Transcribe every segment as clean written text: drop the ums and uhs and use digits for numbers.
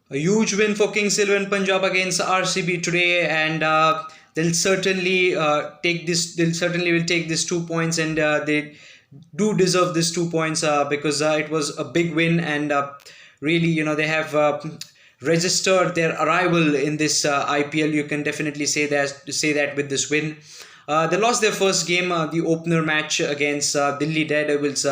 A huge win for Kings 11 Punjab against RCB today, and they'll certainly take this. They'll certainly will take these 2 points, and they do deserve these 2 points because it was a big win, and really, they have registered their arrival in this IPL. You can definitely say that with this win. They lost their first game, the opener match against Delhi Daredevils,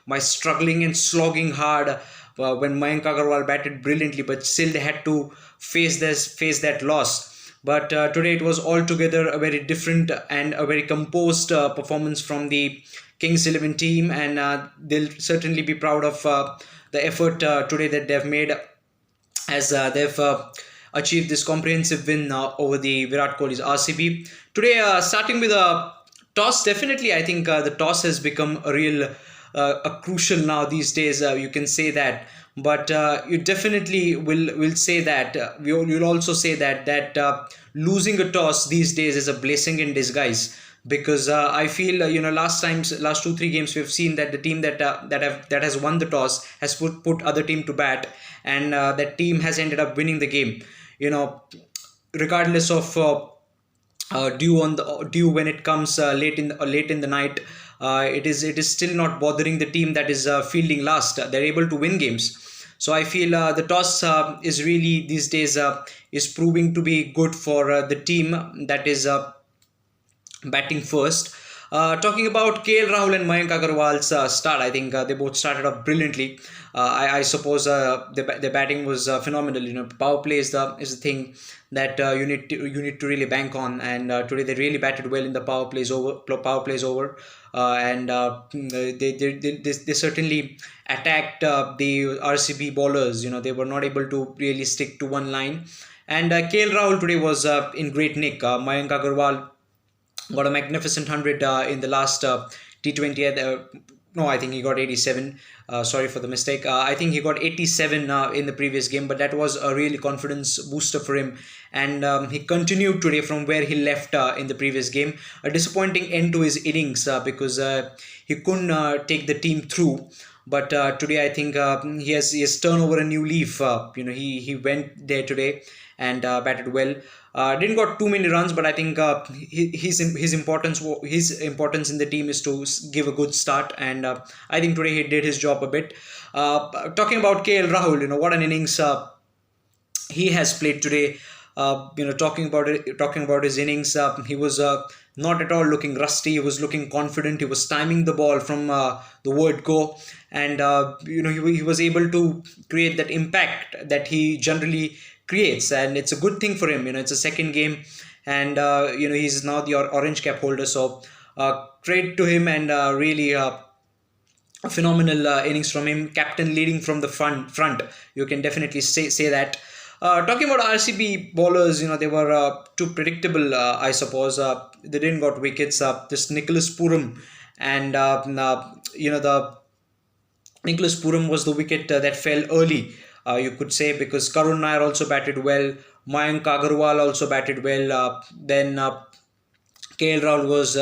by struggling and slogging hard when Mayank Agarwal batted brilliantly, but still they had to face that loss. But today it was altogether a very different and a very composed performance from the Kings 11 team, and they'll certainly be proud of the effort today that they've made as they've achieved this comprehensive win over the Virat Kohli's RCB. Today, starting with a toss, definitely I think the toss has become a crucial now these days. You can say that, but you definitely will say that you'll also say that losing a toss these days is a blessing in disguise, because I feel last 2-3 games we've seen that the team that has won the toss has put other team to bat, and that team has ended up winning the game. You know, regardless of due when it comes late in the night, it is still not bothering the team that is fielding last. They're able to win games. So I feel the toss is really these days is proving to be good for the team that is batting first. Talking about KL Rahul and Mayank Agarwal's start, I think they both started off brilliantly. I suppose the batting was phenomenal. Power play is the thing that you need to really bank on, and today they really batted well in the power plays over, and they certainly attacked the RCB bowlers. They were not able to really stick to one line, and KL Rahul today was in great nick. Mayank Agarwal got a magnificent 100 in the last T20. No, I think he got 87. Sorry for the mistake. I think he got 87 in the previous game, but that was a really confidence booster for him. And he continued today from where he left in the previous game. A disappointing end to his innings because he couldn't take the team through. But today, I think he has turned over a new leaf. He went there today and batted well. Didn't got too many runs, but I think his importance in the team is to give a good start, and I think today he did his job a bit. Talking about KL Rahul, what an innings he has played today. Talking about his innings, he was not at all looking rusty. He was looking confident. He was timing the ball from the word go, and he was able to create that impact that he generally creates, and it's a good thing for him. It's a second game, and he's now the orange cap holder. So credit to him, and really. A phenomenal innings from him, captain leading from the front. You can definitely say that. Talking about RCB bowlers, they were too predictable, I suppose. They didn't got wickets. This Nicholas Puram, and the Nicholas Puram was the wicket that fell early, you could say, because Karun Nair also batted well. Mayank Agarwal also batted well. Then KL Rahul was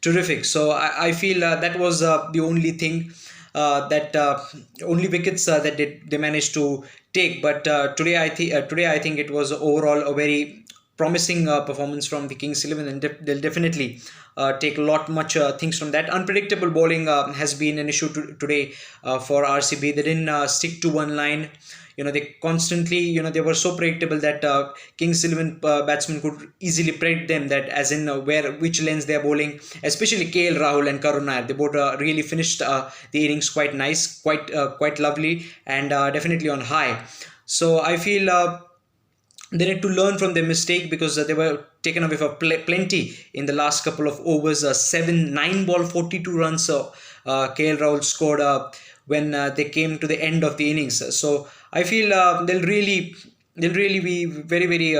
terrific. So I feel that was the only thing that only wickets that they managed to take. But today I think it was overall a very promising performance from the Kings 11, and they'll definitely take a lot much things from that. Unpredictable bowling has been an issue today for RCB. They didn't stick to one line. They constantly, they were so predictable that Kings 11 batsmen could easily predict them, that as in which lanes they are bowling. Especially KL Rahul and Karun Nair, they both really finished the innings quite nice, quite lovely, and definitely on high. So I feel they need to learn from their mistake, because they were taken away for plenty in the last couple of overs. 9 ball 42 runs. So KL Rahul scored when they came to the end of the innings. So I feel they'll really be very, very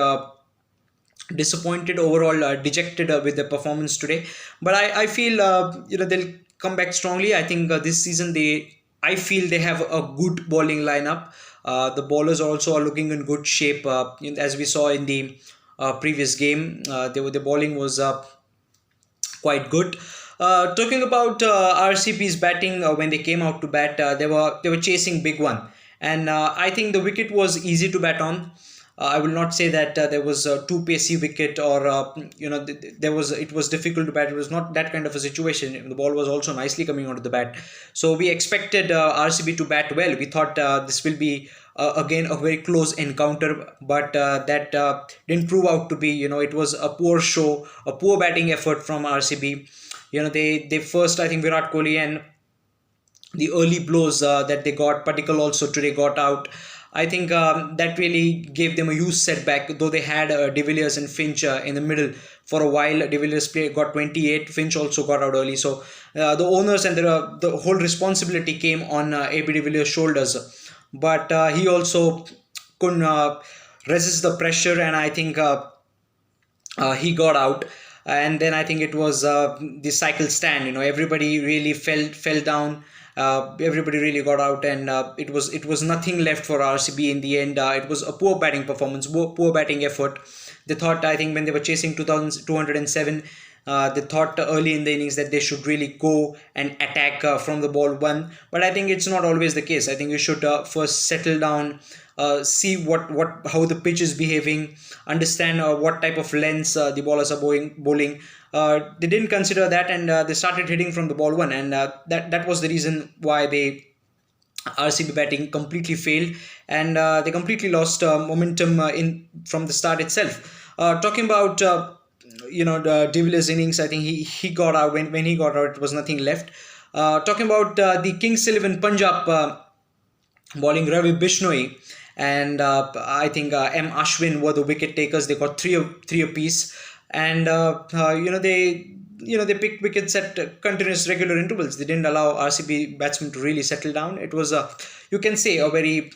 disappointed overall, dejected with the performance today. But I feel they'll come back strongly. I think this season I feel they have a good bowling lineup. The bowlers also are looking in good shape, as we saw in the previous game. The bowling was quite good. Talking about RCB's batting, when they came out to bat, they were chasing big one, and I think the wicket was easy to bat on. I will not say that there was a too pacey wicket, or there was, it was difficult to bat. It was not that kind of a situation. The ball was also nicely coming onto the bat, so we expected RCB to bat well. We thought this will be again a very close encounter, but that didn't prove out to be. It was a poor show, a poor batting effort from RCB. They first, I think Virat Kohli, and the early blows that they got, Patikal also today got out. I think that really gave them a huge setback, though they had De Villiers and Finch in the middle for a while. De Villiers got 28, Finch also got out early. So the owners and the whole responsibility came on AB de Villiers' shoulders. But he also couldn't resist the pressure, and I think he got out. And then I think it was the cycle stand. Everybody really fell down. Everybody really got out, and it was nothing left for RCB in the end. It was a poor batting performance, poor batting effort. They thought, I think, when they were chasing 2,207, they thought early in the innings that they should really go and attack from the ball one. But I think it's not always the case. I think you should first settle down, see how the pitch is behaving, understand what type of lengths the bowlers are bowling. They didn't consider that, and they started hitting from the ball one, and that was the reason why RCB batting completely failed, and they completely lost momentum in from the start itself. Talking about the De Villiers innings, I think he got out. When he got out, it was nothing left. Talking about the Kings 11 Punjab bowling, Ravi Bishnoi and I think M Ashwin were the wicket takers. They got three apiece, and they picked wickets at continuous regular intervals. They didn't allow RCB batsmen to really settle down. It was you can say a very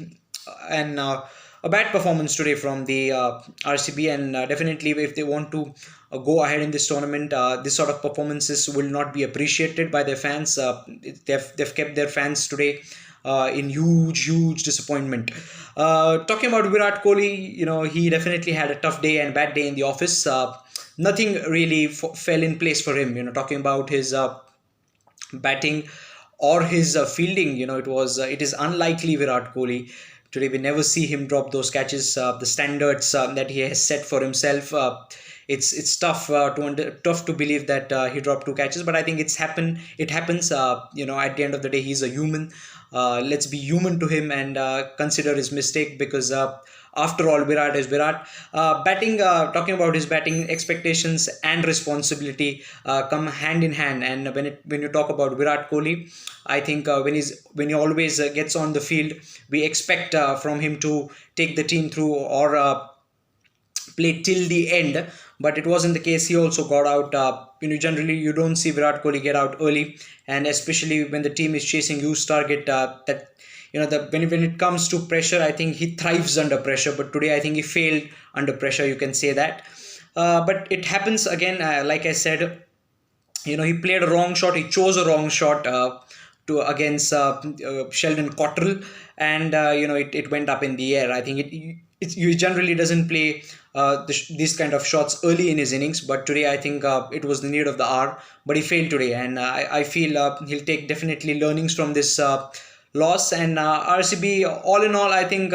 and a bad performance today from the RCB, and definitely if they want to go ahead in this tournament, this sort of performances will not be appreciated by their fans. They've kept their fans today in huge disappointment. Talking about Virat Kohli, he definitely had a tough day and bad day in the office. Nothing really fell in place for him. Talking about his batting or his fielding, it is unlikely Virat Kohli. Today we never see him drop those catches. The standards that he has set for himself, it's tough tough to believe that he dropped two catches. But I think it happens. At the end of the day, he's a human. Let's be human to him and consider his mistake, because after all, Virat is Virat. Talking about his batting, expectations and responsibility come hand in hand. And when you talk about Virat Kohli, I think when he always gets on the field, we expect from him to take the team through, or play till the end. But it wasn't the case. He also got out. Generally you don't see Virat Kohli get out early, and especially when the team is chasing huge target. When it comes to pressure, I think he thrives under pressure. But today I think he failed under pressure. You can say that. But it happens again. Like I said, he played a wrong shot. He chose a wrong shot against Sheldon Cottrell, and it went up in the air. I think he generally doesn't play these kind of shots early in his innings, but today I think it was the need of the hour. But he failed today, and I feel he'll take definitely learnings from this loss. And RCB, all in all, I think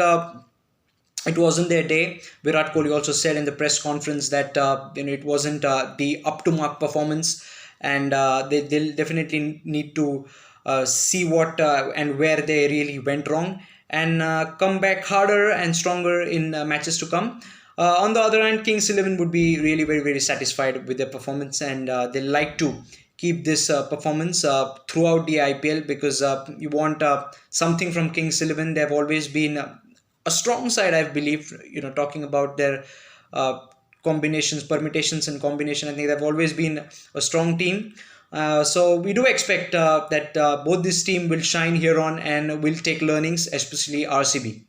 it wasn't their day. Virat Kohli also said in the press conference that it wasn't the up to mark performance, and they'll definitely need to see what and where they really went wrong, and come back harder and stronger in matches to come. On the other hand, Kings 11 would be really very satisfied with their performance, and they like to keep this performance throughout the IPL, because you want something from Kings 11. They've always been a strong side, I believe. Talking about their permutations and combination, I think they've always been a strong team. So we do expect that both this team will shine here on and will take learnings, especially RCB.